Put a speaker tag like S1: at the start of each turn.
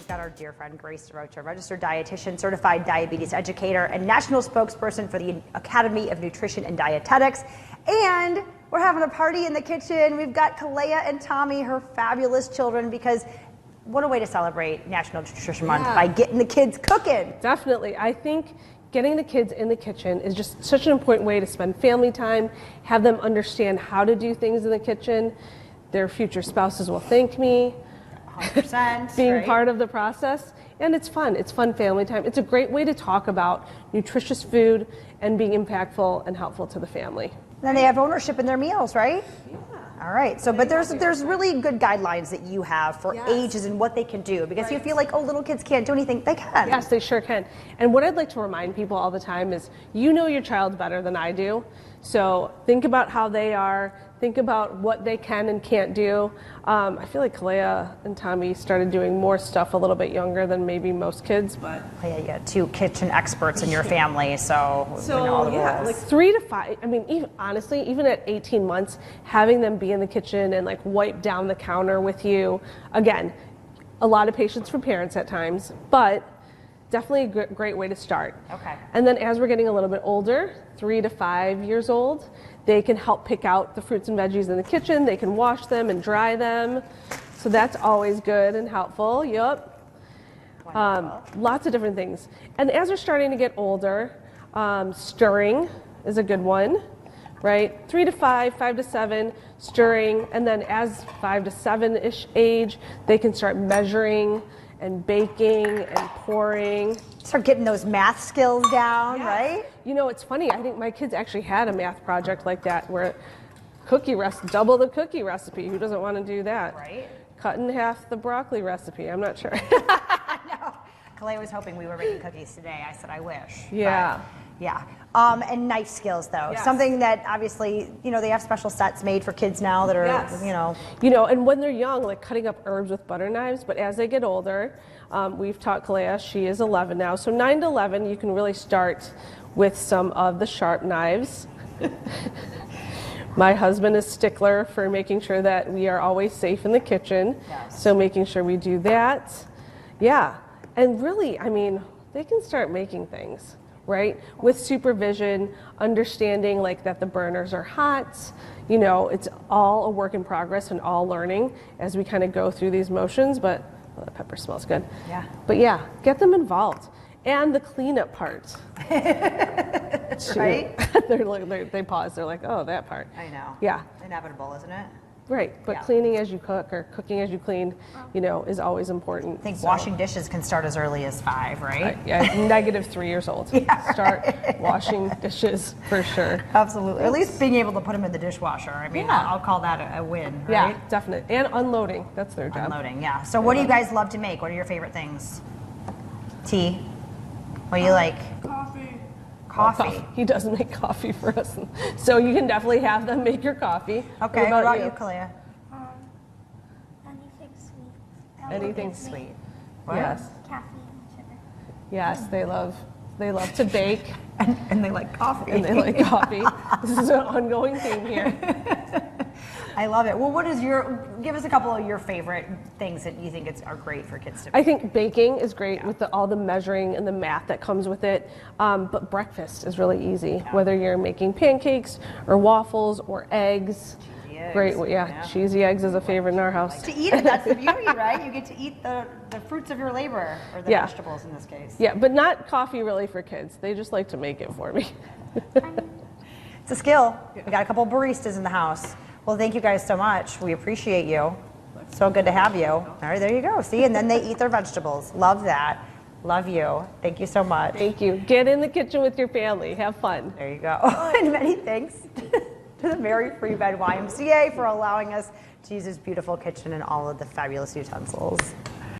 S1: we've got our dear friend Grace Derocha, registered dietitian, certified diabetes educator, and national spokesperson for the Academy of Nutrition and Dietetics. And we're having a party in the kitchen. We've got Kalea and Tommy, her fabulous children, because what a way to celebrate National Nutrition Month by getting the kids cooking.
S2: Definitely. I think getting the kids in the kitchen is just such an important way to spend family time, have them understand how to do things in the kitchen. Their future spouses will thank me.
S1: 100%.
S2: Being part of the process. And it's fun. It's fun family time. It's a great way to talk about nutritious food and being impactful and helpful to the family.
S1: And then they have ownership in their meals, right? Yeah. All right. So, but there's really good guidelines that you have for ages and what they can do, because you feel like, oh, little kids can't do anything. They can.
S2: Yes, they sure can. And what I'd like to remind people all the time is, you know your child better than I do. So think about how they are. Think about what they can and can't do. I feel like Kalea and Tommy started doing more stuff a little bit younger than maybe most kids, but
S1: yeah, you got two kitchen experts in your family, so we know all the rules.
S2: Like 3 to 5. I mean, even, honestly, even at 18 months, having them be in the kitchen and like wipe down the counter with you. Again, a lot of patience from parents at times, but definitely a great way to start.
S1: Okay.
S2: And then as we're getting a little bit older, 3 to 5 years old, they can help pick out the fruits and veggies in the kitchen. They can wash them and dry them. So that's always good and helpful. Yep. Lots of different things. And as they're starting to get older, stirring is a good one, right? 3 to 5, 5 to 7, stirring. And then as 5 to 7-ish age, they can start measuring and baking and pouring.
S1: Start getting those math skills down, right?
S2: You know, it's funny. I think my kids actually had a math project like that, where double the cookie recipe. Who doesn't want to do that?
S1: Right.
S2: Cut in half the broccoli recipe. I'm not sure.
S1: No. Kalea was hoping we were making cookies today. I said I wish.
S2: Yeah.
S1: But, yeah. And knife skills, though.
S2: Yes.
S1: Something that obviously, you know, they have special sets made for kids now that are,
S2: You know, and when they're young, like cutting up herbs with butter knives, but as they get older, we've taught Kalea, she is 11 now, so 9 to 11, you can really start with some of the sharp knives. My husband is stickler for making sure that we are always safe in the kitchen, so making sure we do that. Yeah, and really, I mean, they can start making things, right? With supervision, understanding like that the burners are hot. You know, it's all a work in progress and all learning as we kind of go through these motions, but the pepper smells good. Yeah. But yeah, get them involved. And the cleanup part.
S1: Right?
S2: They pause, they're like, oh, that part.
S1: I know.
S2: Yeah.
S1: Inevitable, isn't it?
S2: Right, but cleaning as you cook or cooking as you clean, you know, is always important.
S1: I think washing dishes can start as early as 5, right?
S2: Yeah, negative 3 years old. Start washing dishes for sure.
S1: Absolutely. At least being able to put them in the dishwasher. I mean, I'll call that a win, right?
S2: Yeah, definitely. And unloading, that's their job.
S1: Unloading, yeah. So what do you guys love to make? What are your favorite things? Tea? What do you like? Coffee.
S2: He does make coffee for us. So you can definitely have them make your coffee.
S1: Okay, what about you, Kalea?
S3: Anything sweet.
S2: Anything sweet. What? Yes.
S3: Caffeine and sugar.
S2: Yes, they love to bake.
S1: and they like coffee.
S2: And they like coffee. This is an ongoing theme here.
S1: I love it. Well, give us a couple of your favorite things that you think are great for kids to make.
S2: I think baking is great with all the measuring and the math that comes with it. But breakfast is really easy, whether you're making pancakes or waffles or eggs.
S1: Cheesy eggs.
S2: Great, cheesy eggs is a favorite in our house.
S1: To eat it, that's the beauty, right? You get to eat the fruits of your labor, or the vegetables in this case.
S2: Yeah, but not coffee really for kids. They just like to make it for me.
S1: It's a skill. We got a couple baristas in the house. Well, thank you guys so much. We appreciate you. So good to have you. All right, there you go. See, and then they eat their vegetables. Love that. Love you. Thank you so much.
S2: Thank you. Get in the kitchen with your family. Have fun.
S1: There you go. And many thanks to the Mary Free Bed YMCA for allowing us to use this beautiful kitchen and all of the fabulous utensils.